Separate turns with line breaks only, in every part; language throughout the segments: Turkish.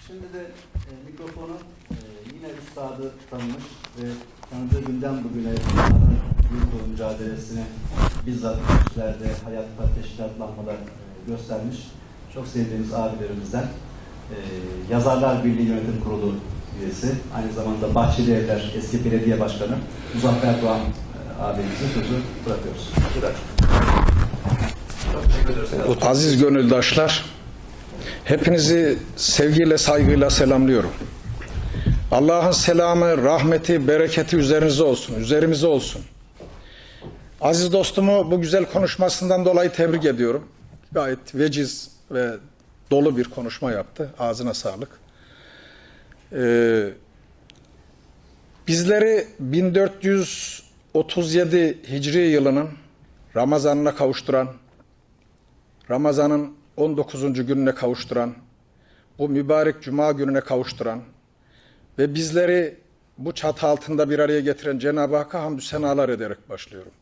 Şimdi de mikrofonu yine üstadı tanımış ve tanıdığı günden bugüne büyük yol mücadelesini bizzat kişilerde, hayatta teşkilatlanmalar göstermiş. Çok sevdiğimiz abilerimizden Yazarlar Birliği Yönetim Kurulu üyesi, aynı zamanda Bahçeli Evler eski belediye başkanı Muzaffer Doğan abimize sözü bırakıyoruz.
Aziz gönüldaşlar, hepinizi sevgiyle, saygıyla selamlıyorum. Allah'ın selamı, rahmeti, bereketi üzerinize olsun, üzerimize olsun. Aziz dostumu bu güzel konuşmasından dolayı tebrik ediyorum. Gayet veciz ve dolu bir konuşma yaptı. Ağzına sağlık. Bizleri 1437 Hicri yılının Ramazan'ına kavuşturan, Ramazan'ın 19. gününe kavuşturan, bu mübarek Cuma gününe kavuşturan ve bizleri bu çatı altında bir araya getiren Cenab-ı Hakk'a hamdü senalar ederek başlıyorum.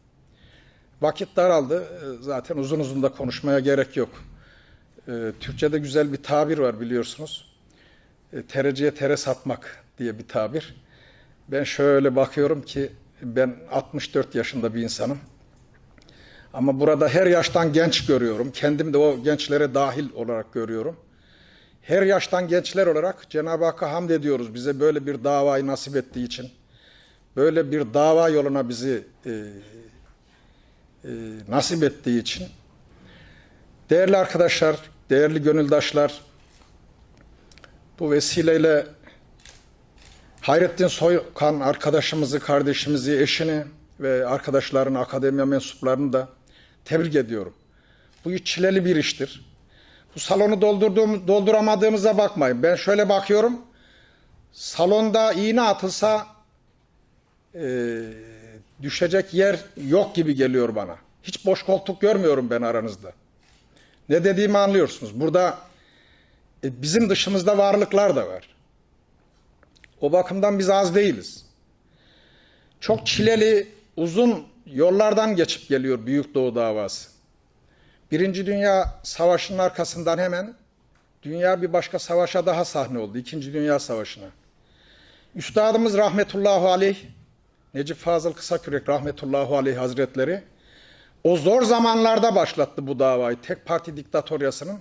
Vakit daraldı. Zaten uzun uzun da konuşmaya gerek yok. Türkçe'de güzel bir tabir var biliyorsunuz. Tereciye tere satmak diye bir tabir. Ben şöyle bakıyorum ki ben 64 yaşında bir insanım. Ama burada her yaştan genç görüyorum. Kendim de o gençlere dahil olarak görüyorum. Her yaştan gençler olarak Cenab-ı Hakk'a hamd ediyoruz. Bize böyle bir davayı nasip ettiği için. Böyle bir dava yoluna bizi nasip ettiği için. Değerli arkadaşlar, değerli gönüldaşlar, bu vesileyle Hayrettin Soykan arkadaşımızı, kardeşimizi, eşini ve arkadaşlarını, akademiya mensuplarını da tebrik ediyorum. Bu çileli bir iştir. Bu salonu dolduramadığımıza bakmayın. Ben şöyle bakıyorum, salonda iğne atılsa düşecek yer yok gibi geliyor bana. Hiç boş koltuk görmüyorum ben aranızda. Ne dediğimi anlıyorsunuz. Burada bizim dışımızda varlıklar da var. O bakımdan biz az değiliz. Çok çileli, uzun yollardan geçip geliyor Büyük Doğu davası. Birinci Dünya Savaşı'nın arkasından hemen dünya bir başka savaşa daha sahne oldu. İkinci Dünya Savaşı'na. Üstadımız rahmetullahi aleyh, Necip Fazıl Kısakürek rahmetullahi aleyh hazretleri o zor zamanlarda başlattı bu davayı. Tek parti diktatoryasının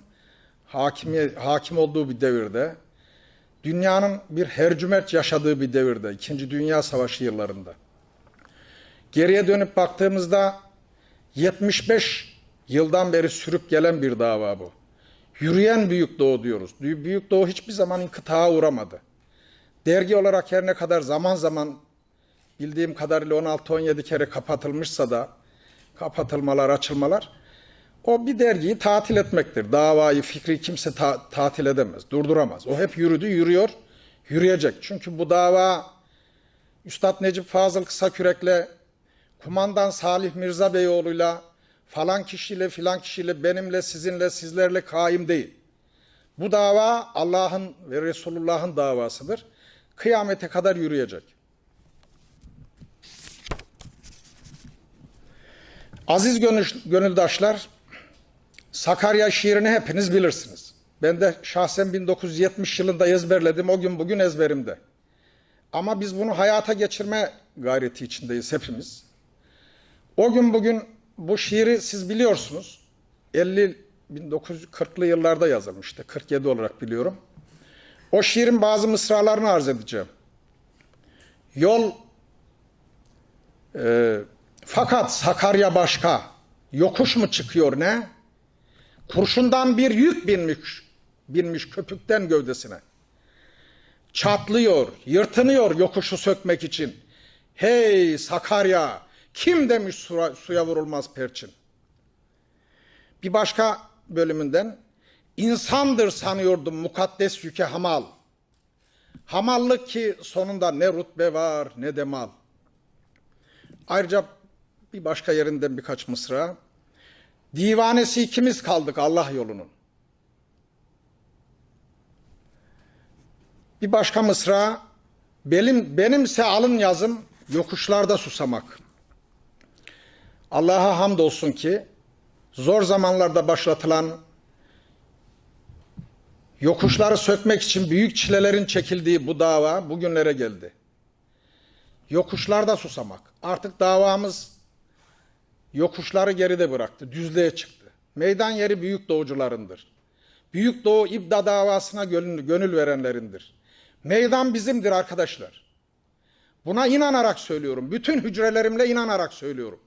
hakim olduğu bir devirde, dünyanın bir hercümerç yaşadığı bir devirde, İkinci Dünya Savaşı yıllarında. Geriye dönüp baktığımızda 75 yıldan beri sürüp gelen bir dava bu. Yürüyen Büyük Doğu diyoruz. Büyük Doğu hiçbir zaman inkıtağa uğramadı. Dergi olarak her ne kadar zaman zaman bildiğim kadarıyla 16-17 kere kapatılmışsa da kapatılmalar, açılmalar, o bir dergiyi tatil etmektir. Davayı, fikri kimse tatil edemez, durduramaz. O hep yürüdü, yürüyor, yürüyecek. Çünkü bu dava Üstad Necip Fazıl Kısakürek'le, Kumandan Salih Mirza Beyoğlu'yla, falan kişiyle filan kişiyle, benimle, sizinle, sizlerle kaim değil. Bu dava Allah'ın ve Resulullah'ın davasıdır. Kıyamete kadar yürüyecek. Aziz gönüldaşlar, Sakarya şiirini hepiniz bilirsiniz. Ben de şahsen 1970 yılında ezberledim. O gün bugün ezberimde. Ama biz bunu hayata geçirme gayreti içindeyiz hepimiz. O gün bugün bu şiiri siz biliyorsunuz. 1940'lı yıllarda yazılmıştı. 47 olarak biliyorum. O şiirin bazı mısralarını arz edeceğim. Yol fakat Sakarya başka, yokuş mu çıkıyor ne? Kurşundan bir yük binmiş köpükten gövdesine. Çatlıyor, yırtınıyor yokuşu sökmek için. Hey Sakarya, kim demiş suya vurulmaz perçin? Bir başka bölümünden, insandır sanıyordum mukaddes yüke hamal. Hamallık ki sonunda ne rutbe var ne de mal. Ayrıca bir başka yerinden birkaç mısra. Divanesi ikimiz kaldık Allah yolunun. Bir başka mısra. Benimse alın yazım yokuşlarda susamak. Allah'a hamdolsun ki zor zamanlarda başlatılan Yokuşları sökmek için büyük çilelerin çekildiği bu dava bugünlere geldi. Yokuşlarda susamak. Artık davamız yokuşları geride bıraktı, düzlüğe çıktı. Meydan yeri büyük doğucularındır. Büyük Doğu İbda davasına gönül verenlerindir. Meydan bizimdir arkadaşlar. Buna inanarak söylüyorum. Bütün hücrelerimle inanarak söylüyorum.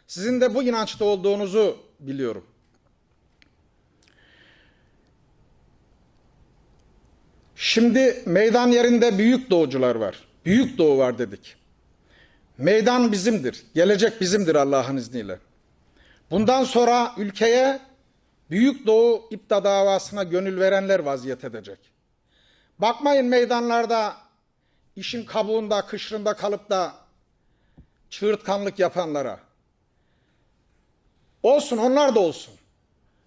Sizin de bu inançta olduğunuzu biliyorum. Şimdi meydan yerinde büyük doğucular var. Büyük Doğu var dedik. Meydan bizimdir. Gelecek bizimdir Allah'ın izniyle. Bundan sonra ülkeye Büyük Doğu İbda davasına gönül verenler vaziyet edecek. Bakmayın meydanlarda işin kabuğunda, kışrında kalıp da çığırtkanlık yapanlara. Olsun, onlar da olsun.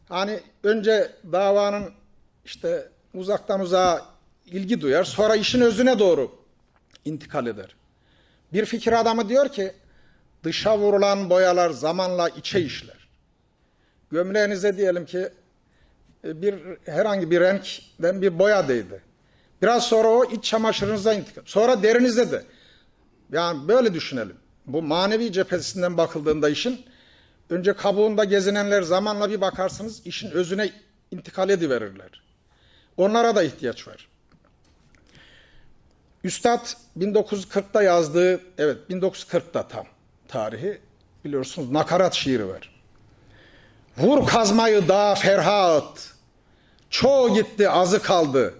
Hani önce davanın işte uzaktan uzağa ilgi duyar, sonra işin özüne doğru intikal eder. Bir fikir adamı diyor ki, dışa vurulan boyalar zamanla içe işler. Gömleğinize diyelim ki herhangi bir renkten bir boya değdi. Biraz sonra o iç çamaşırınıza intikal. Sonra derinize de. Yani böyle düşünelim. Bu manevi cephesinden bakıldığında işin, önce kabuğunda gezinenler zamanla bir bakarsınız işin özüne intikal ediverirler. Onlara da ihtiyaç var. Üstad 1940'da yazdığı, evet 1940'da tam tarihi biliyorsunuz, nakarat şiiri var. Vur kazmayı da Ferhat, çoğu gitti azı kaldı.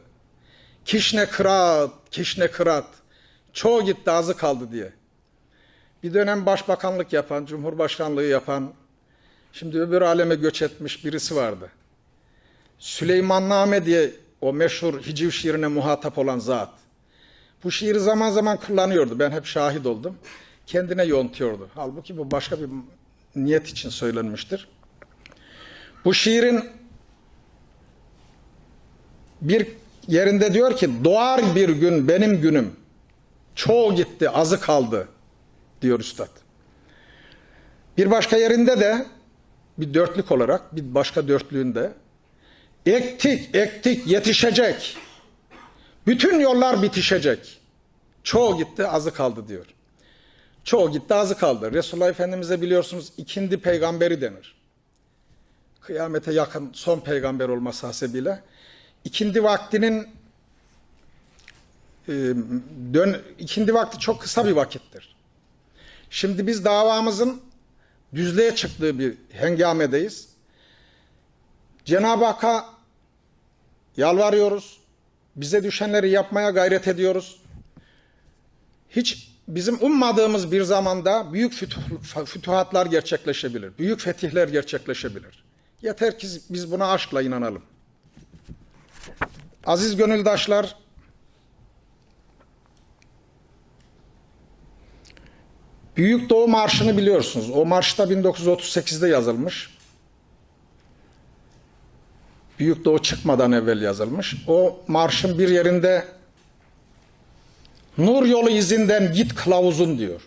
Kişne kırat, kişne kırat, çoğu gitti azı kaldı diye. Bir dönem başbakanlık yapan, cumhurbaşkanlığı yapan, şimdi öbür aleme göç etmiş birisi vardı. Süleymanname diye o meşhur hiciv şiirine muhatap olan zat. Bu şiiri zaman zaman kullanıyordu. Ben hep şahit oldum. Kendine yontuyordu. Halbuki bu başka bir niyet için söylenmiştir. Bu şiirin bir yerinde diyor ki, doğar bir gün benim günüm, çoğu gitti azı kaldı diyor üstad. Bir başka yerinde de bir dörtlük olarak, bir başka dörtlüğünde, ektik ektik yetişecek, bütün yollar bitişecek, çoğu gitti azı kaldı diyor. Çoğu gitti azı kaldı. Resulullah Efendimiz'e biliyorsunuz ikindi peygamberi denir. Kıyamete yakın son peygamber olması hasebiyle ikindi vaktinin ikindi vakti çok kısa bir vakittir. Şimdi biz davamızın düzlüğe çıktığı bir hengamedeyiz. Cenab-ı Hakk'a yalvarıyoruz. Bize düşenleri yapmaya gayret ediyoruz. Hiç bizim ummadığımız bir zamanda büyük fütuhatlar gerçekleşebilir. Büyük fetihler gerçekleşebilir. Yeter ki biz buna aşkla inanalım. Aziz gönüldaşlar, Büyük Doğu Marşı'nı biliyorsunuz. O marş da 1938'de yazılmış. Büyük Doğu çıkmadan evvel yazılmış. O marşın bir yerinde nur yolu izinden git kılavuzun diyor.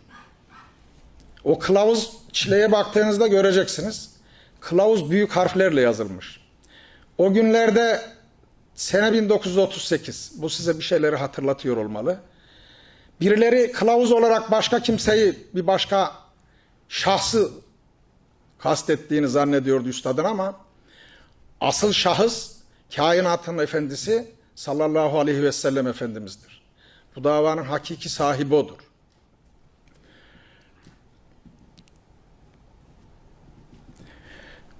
O kılavuz çileye baktığınızda göreceksiniz. Kılavuz büyük harflerle yazılmış. O günlerde sene 1938. Bu size bir şeyleri hatırlatıyor olmalı. Birileri kılavuz olarak başka kimseyi, bir başka şahsı kastettiğini zannediyordu üstadın ama asıl şahıs kainatın efendisi sallallahu aleyhi ve sellem Efendimiz'dir. Bu davanın hakiki sahibi odur.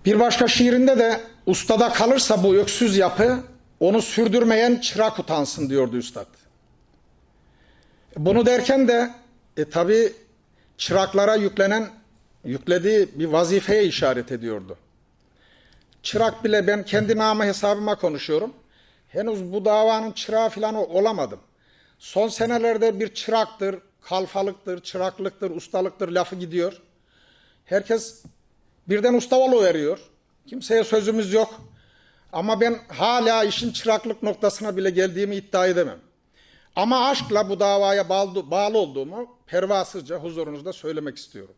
Bir başka şiirinde de ustada kalırsa bu öksüz yapı onu sürdürmeyen çırak utansın diyordu üstad. Bunu derken de tabi çıraklara yüklediği bir vazifeye işaret ediyordu. Çırak bile, ben kendi namı hesabıma konuşuyorum. Henüz bu davanın çırağı falan olamadım. Son senelerde bir çıraktır, kalfalıktır, çıraklıktır, ustalıktır lafı gidiyor. Herkes birden usta oluveriyor. Kimseye sözümüz yok. Ama ben hala işin çıraklık noktasına bile geldiğimi iddia edemem. Ama aşkla bu davaya bağlı olduğumu pervasızca huzurunuzda söylemek istiyorum.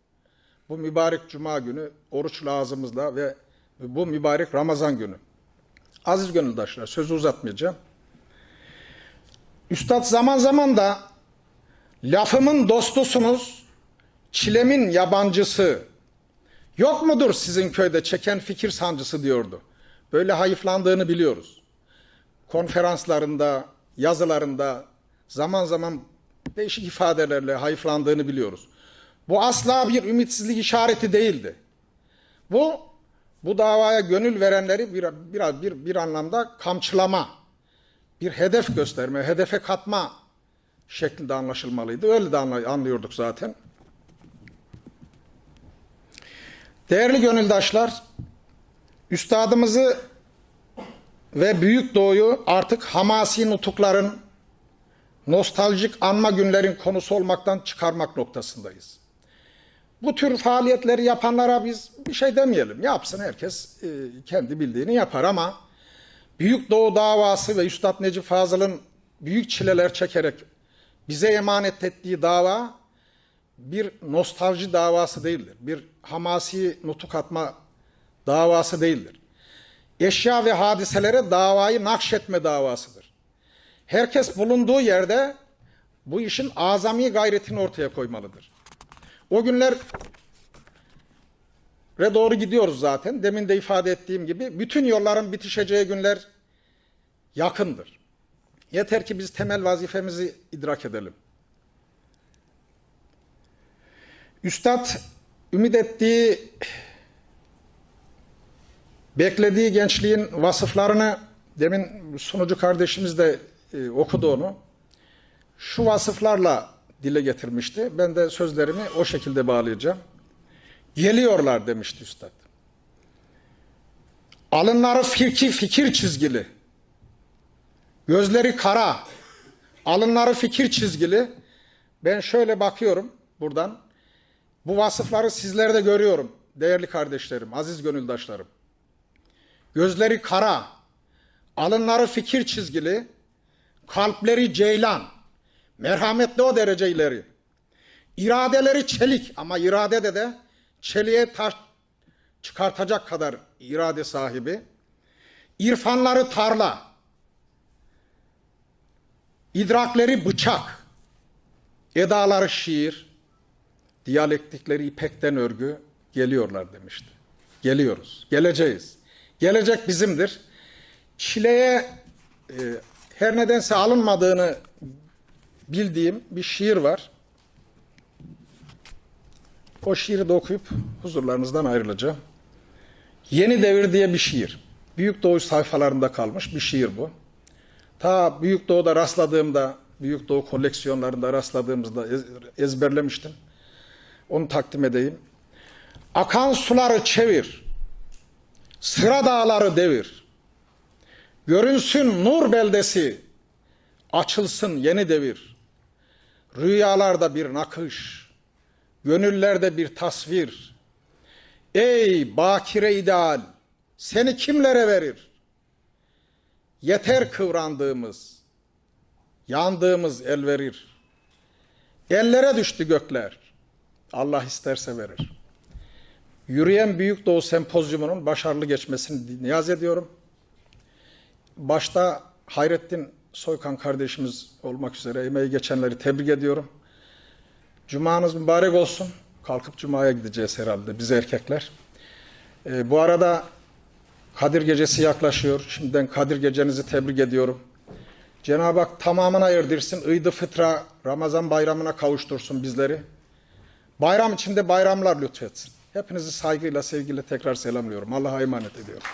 Bu mübarek cuma günü oruçlu ağzımızla ve bu mübarek Ramazan günü. Aziz gönüldaşlar, sözü uzatmayacağım. Üstad zaman zaman da lafımın dostusunuz, çilemin yabancısı, yok mudur sizin köyde çeken fikir sancısı diyordu. Böyle hayıflandığını biliyoruz. Konferanslarında, yazılarında zaman zaman değişik ifadelerle hayıflandığını biliyoruz. Bu asla bir ümitsizlik işareti değildi. Bu davaya gönül verenleri bir anlamda kamçılama, bir hedef gösterme, hedefe katma şeklinde anlaşılmalıydı. Öyle de anlıyorduk zaten. Değerli gönüldaşlar, üstadımızı ve Büyük Doğu'yu artık hamasi nutukların, nostaljik anma günlerin konusu olmaktan çıkarmak noktasındayız. Bu tür faaliyetleri yapanlara biz bir şey demeyelim. Yapsın, herkes kendi bildiğini yapar ama Büyük Doğu davası ve Üstad Necip Fazıl'ın büyük çileler çekerek bize emanet ettiği dava bir nostalji davası değildir. Bir hamasi nutuk atma davası değildir. Eşya ve hadiselere davayı nakşetme davasıdır. Herkes bulunduğu yerde bu işin azami gayretini ortaya koymalıdır. O günlere doğru gidiyoruz zaten. Demin de ifade ettiğim gibi bütün yolların bitişeceği günler yakındır. Yeter ki biz temel vazifemizi idrak edelim. Üstad ümit ettiği, beklediği gençliğin vasıflarını demin sunucu kardeşimiz de okudu onu. Şu vasıflarla dile getirmişti. Ben de sözlerimi o şekilde bağlayacağım. Geliyorlar demişti Üstad. Alınları fikir çizgili. Gözleri kara. Alınları fikir çizgili. Ben şöyle bakıyorum buradan. Bu vasıfları sizlerde görüyorum. Değerli kardeşlerim, aziz gönüldaşlarım. Gözleri kara. Alınları fikir çizgili. Kalpleri ceylan. Merhametli o derece ileri. İradeleri çelik ama iradede de çeliğe taş çıkartacak kadar irade sahibi. İrfanları tarla. İdrakleri bıçak. Edaları şiir. Diyalektikleri ipekten örgü. Geliyorlar demişti. Geliyoruz. Geleceğiz. Gelecek bizimdir. Çileye her nedense alınmadığını bildiğim bir şiir var. O şiiri de okuyup huzurlarınızdan ayrılacağım. Yeni Devir diye bir şiir. Büyük Doğu sayfalarında kalmış bir şiir bu. Ta Büyük Doğu'da rastladığımda, Büyük Doğu koleksiyonlarında rastladığımızda ezberlemiştim. Onu takdim edeyim. Akan suları çevir, sıra dağları devir. Görünsün nur beldesi, açılsın yeni devir. Rüyalarda bir nakış, gönüllerde bir tasvir. Ey bakire ideal, seni kimlere verir? Yeter kıvrandığımız, yandığımız el verir. Ellere düştü gökler, Allah isterse verir. Yürüyen Büyük Doğu Sempozyumu'nun başarılı geçmesini niyaz ediyorum. Başta Hayrettin Soykan kardeşimiz olmak üzere emeği geçenleri tebrik ediyorum. Cumanız mübarek olsun. Kalkıp Cuma'ya gideceğiz herhalde biz erkekler. Bu arada Kadir Gecesi yaklaşıyor. Şimdiden Kadir Gecenizi tebrik ediyorum. Cenab-ı Hak tamamına erdirsin. İd-i Fıtra, Ramazan bayramına kavuştursun bizleri. Bayram içinde bayramlar lütfetsin. Hepinizi saygıyla, sevgiyle tekrar selamlıyorum. Allah'a emanet ediyorum.